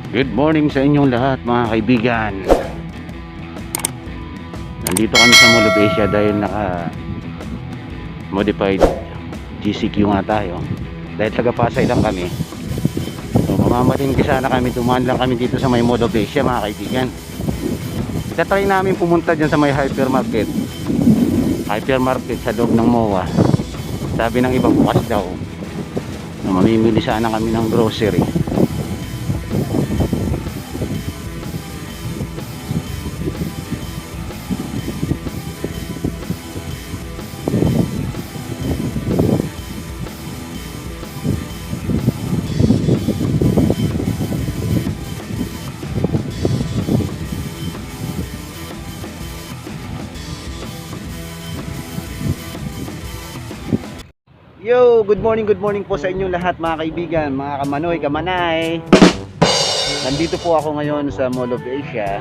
Good morning sa inyong lahat mga kaibigan. Nandito kami sa Mall of Asia dahil naka modified GCQ nga tayo. Dahil taga Pasay lang kami. So mamamalingki sana kami, dumaan lang kami dito sa may Mall of Asia mga kaibigan. Itatry namin pumunta dyan sa may hypermarket sa loob ng MOA. Sabi ng iba bukas daw. So, mamimili sana kami ng grocery. Yo, good morning po sa inyong lahat mga kaibigan, mga kamanoy, kamanay. Nandito po ako ngayon sa Mall of Asia.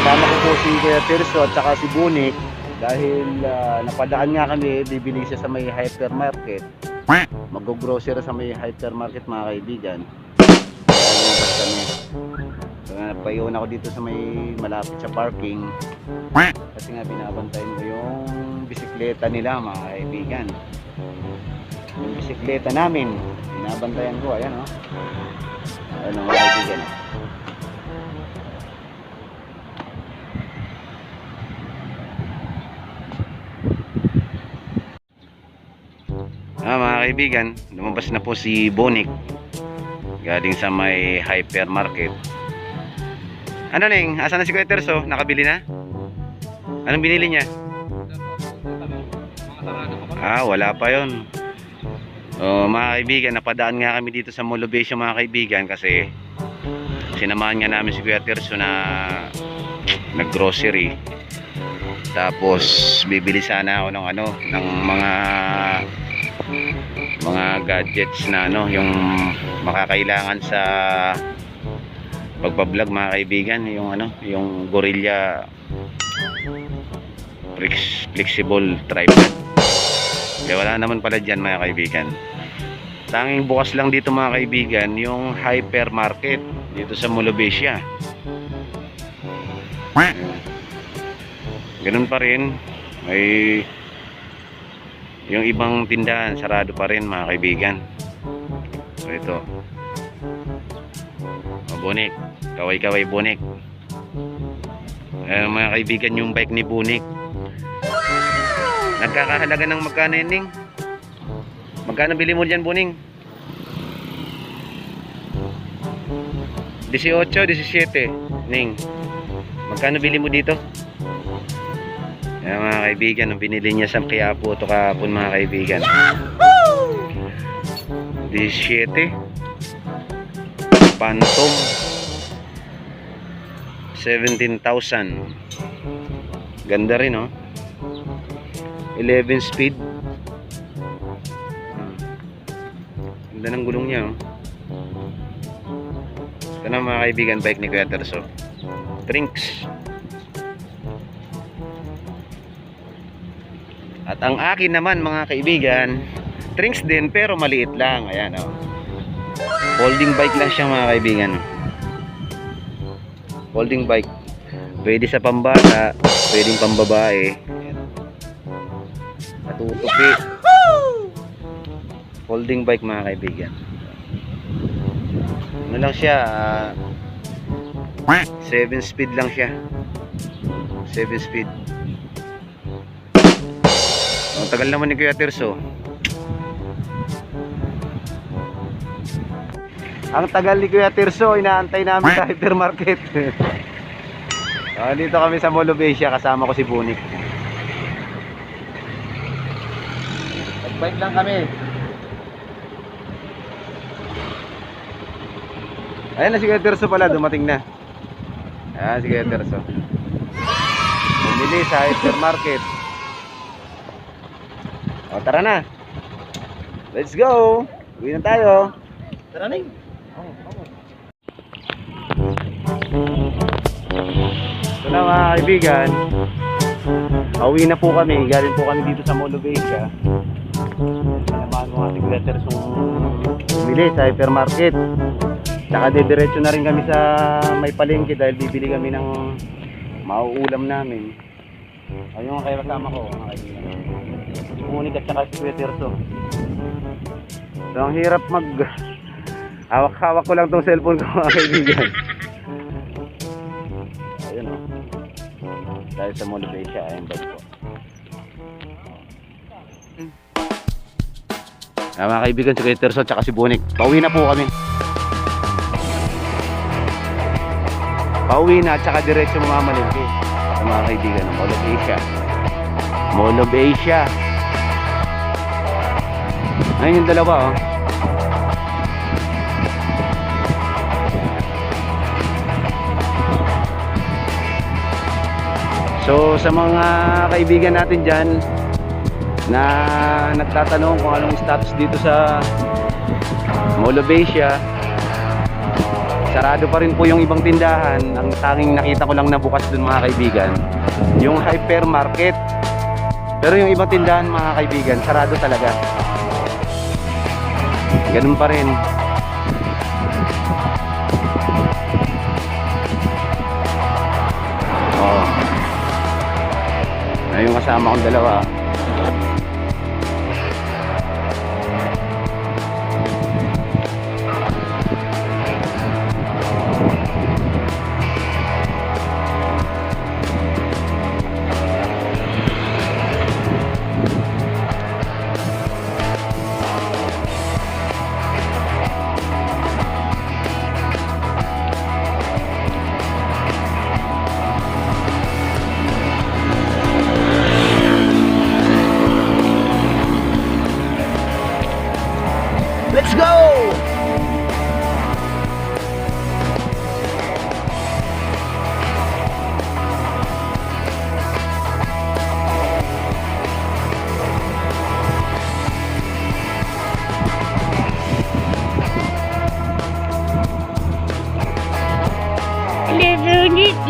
Kasama ko po si Kuya Tirso at saka si Bunik. Dahil napadaan nga kami, bibili siya sa may hypermarket. Mag-grocery sa may hypermarket mga kaibigan. Kaya lumabas kami. So, napaiwan ako dito sa may malapit sa parking. Kasi nga binabantayan ko yung bisikleta nila mga kaibigan. Yung bisikleta namin binabantayan ko, ayan o. Ayan o mga kaibigan. Mga kaibigan, lumabas na po si Bonik galing sa may hypermarket. Ano Ning? Asan na si Kuya Terso? Nakabili na? Anong binili niya? Wala pa yon. Mga kaibigan, napadaan nga kami dito sa Mall of Asia mga kaibigan kasi sinamahan nga namin si Kuya Tirso na nag-grocery. Tapos bibili sana ako ng ng mga gadgets na yung makakailangan sa pagpa-vlog mga kaibigan, yung Gorilla flexible tripod. Kaya wala naman pala dyan mga kaibigan. Tanging bukas lang dito mga kaibigan yung hypermarket dito sa Mall of Asia. Ganun pa rin, may yung ibang tindahan sarado pa rin mga kaibigan. So ito Bonik, kaway Bonik. Mga kaibigan, yung bike ni Bonik nagkakahalaga ng magkano yun, Ning? Magkano bili mo dyan, Buning? 18, 17, Ning. Magkano bili mo dito? Mga kaibigan, ang binili niya sa Quiapo ito kahapon mga kaibigan. 17 Phantom 17,000. Ganda rin, oh. 11 speed. Ganda ng gulong niya, oh. Ito na mga kaibigan, bike ni Kuya Terso. Trinks. At ang akin naman mga kaibigan, Trinks din pero maliit lang. Ayan, oh. Folding bike lang siya mga kaibigan. Folding bike. Pwede sa pambata, pwedeng pambabae. Matutupi. Folding bike mga kaibigan. Ano lang siya, 7 speed lang siya. 7 speed. Ang tagal naman ni Kuya Tirso. Ang tagal ni Kuya Tirso, inaantay namin sa hypermarket. Dito kami sa Mall of Asia, kasama ko si Bunik. Nag-bike lang kami. Ayan na si Kuya Tirso pala, dumating na. Ayan si Kuya Tirso. Bumili sa hypermarket. Tara na. Let's go. Uwi na tayo. Tara Ning. Ito na mga kaibigan, pauwi na po kami. Galing po kami dito sa Mall of Asia. Sinamahan mo ating letters bumili sa hypermarket. Tsaka didiretso na rin kami sa may palengke dahil bibili kami ng mauulam namin. Ayun ang kaya kasama ko, mga kaibigan. Si Unik at saka si Kuya Tirso. So ang hirap mag hawak-hawak ko lang tong cellphone ko, mga kaibigan. Ayun o. Dahil sa Mall of Asia, ayun bag ko. Mga kaibigan, si Kuya Tirso at saka si Bunik. Pauwi na po kami. Pauwi na at saka diretso mamamalingki sa mga kaibigan ng Mall of Asia. Mall of Asia. Ayun yung dalawa oh. So sa mga kaibigan natin dyan na nagtatanong kung anong status dito sa Mall of Asia, sarado pa rin po yung ibang tindahan. Ang tanging nakita ko lang na bukas dun, mga kaibigan, yung hypermarket. Pero yung ibang tindahan, mga kaibigan, sarado talaga. Ganun pa rin. Oh. Ayun yung kasama kong dalawa. Let's go!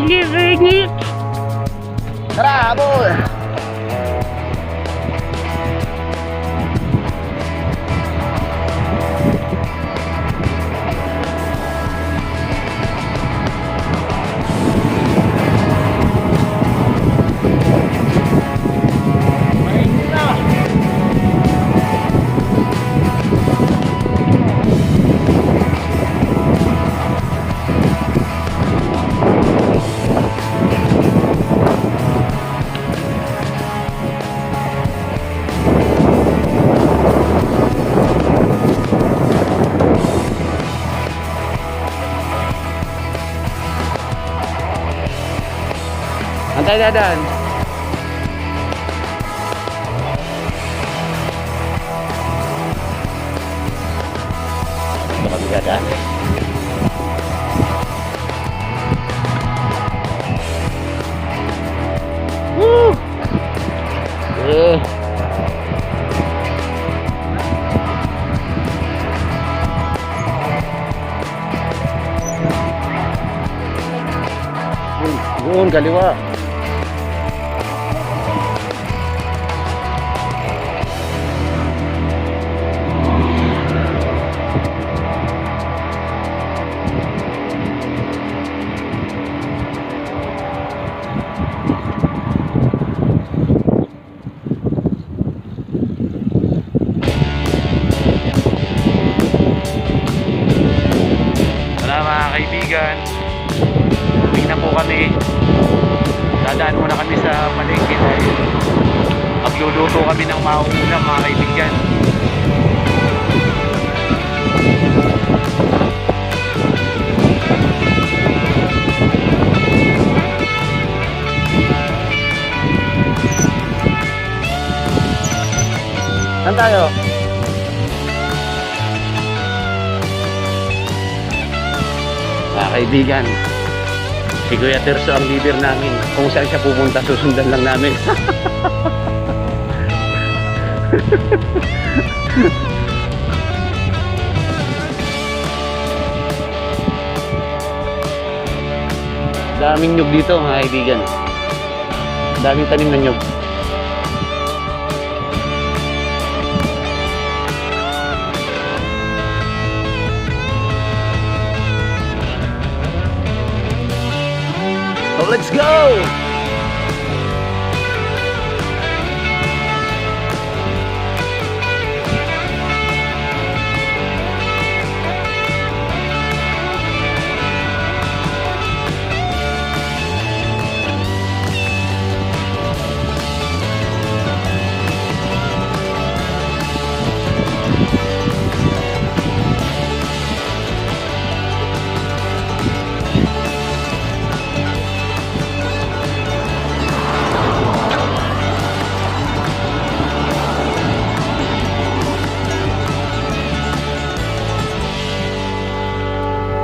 Living it. Tara, habol! Antay dadan. Ito kami dadan. Woo! Doon, kaliwa. Kaibigan, uwi na po kami. Dadaan muna kami sa palengke dahil magluluto kami ng mauulam, mga kaibigan. Saan tayo? Mga kaibigan, si Kuya Tirso ang leader namin. Kung saan siya pupunta, susundan lang namin. Daming nyug dito, mga kaibigan. Daming tanim na nyug. Let's go!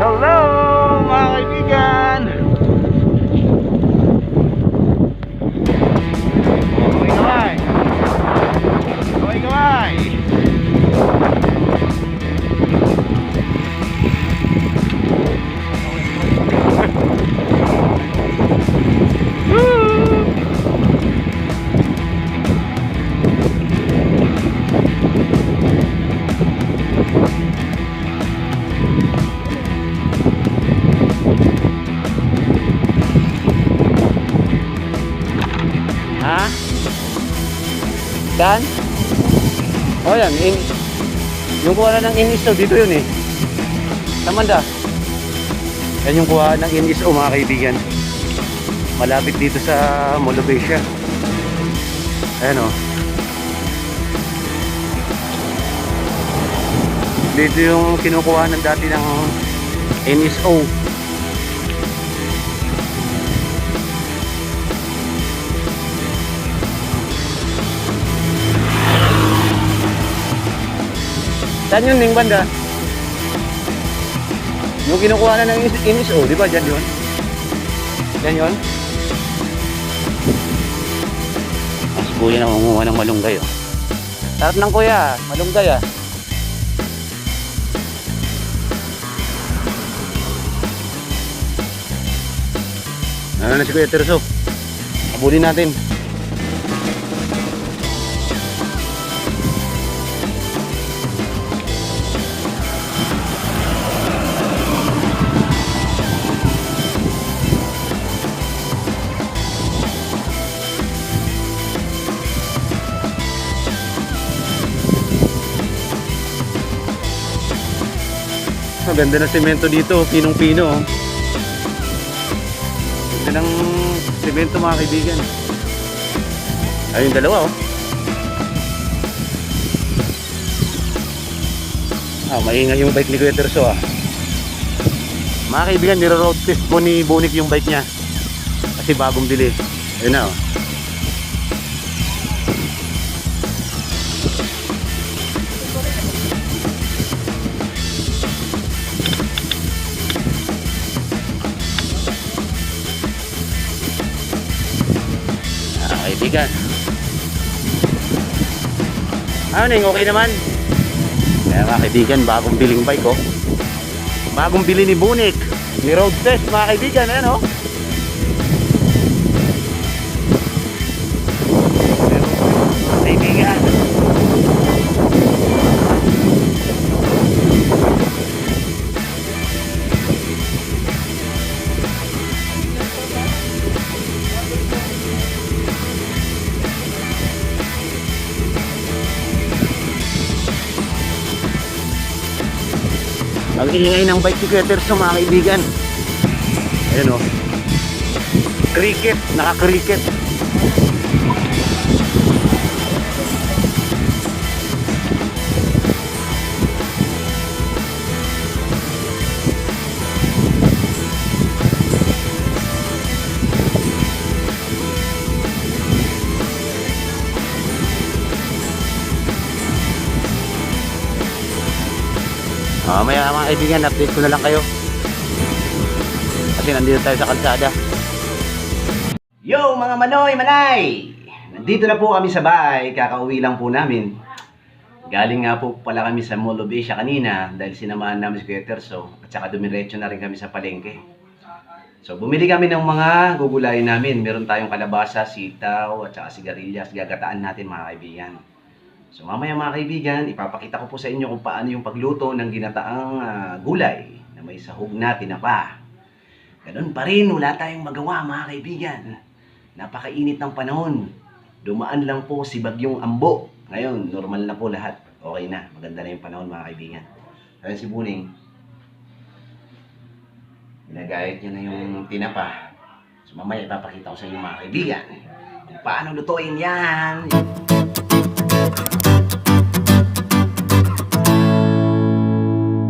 Hello mga kaibigan! Okay kamay! Okay kamay! Ha? Saan? Oh yan, yung kuha na ng INISO dito yun eh. Tamanda. Yan yung kuha ng INISO mga kaibigan. Malapit dito sa Mall of Asia. Ayan o. Dito yung kinukuha ng dati ng NSO. Saan yun, Ning Banda? Yung kinukuha na ng NSO, di ba? Diyan yun? Diyan yun? Mas kuya na manguha ng malunggay, oh. Sarap ng kuya, malunggay, ah. Ano na si Kuya Terso? Abulin natin. Ang ganda ng semento dito, pinong-pino. Oh. Ganda ng semento mga kaibigan. Ayun dalawa oh. Maingay yung bike ni Kuya Terso ah. Mga kaibigan, niro-road test po ni Bonik yung bike niya. Kasi bagong bili. Ayun na oh. Kaibigan. Ano Ning, okay naman? Kaya mga kaibigan, bagong biling bike oh. Bagong bili ni Bunik. Ni road test mga kaibigan, ayan oh. Kaibigan. Ang ingay ng bike ni Kuya Terso mga kaibigan. Ayan o. Cricket, naka-cricket. Mamaya mga kaibigan, update ko na lang kayo. Kasi nandito tayo sa kalsada. Yo mga Manoy, Manay! Nandito na po kami sa bahay, kakauwi lang po namin. Galing nga po pala kami sa Mall of Asia kanina dahil sinamahan namin si Kuya Terso at saka dumiretso na rin kami sa palengke. So bumili kami ng mga gugulayin namin. Meron tayong kalabasa, sitaw at saka sigarilyas. Gagataan natin mga kaibigan. So mamaya mga kaibigan, ipapakita ko po sa inyo kung paano yung pagluto ng ginataang gulay na may sahog na tinapa. Ganun pa rin, wala tayong magawa mga kaibigan. Napakainit ng panahon. Dumaan lang po si Bagyong Ambo. Ngayon, normal na po lahat. Okay na, maganda na yung panahon mga kaibigan. Kaya si Buning, ginagayat niya na yung tinapa. So mamaya ipapakita ko sa inyo mga kaibigan kung paano lutuin yan.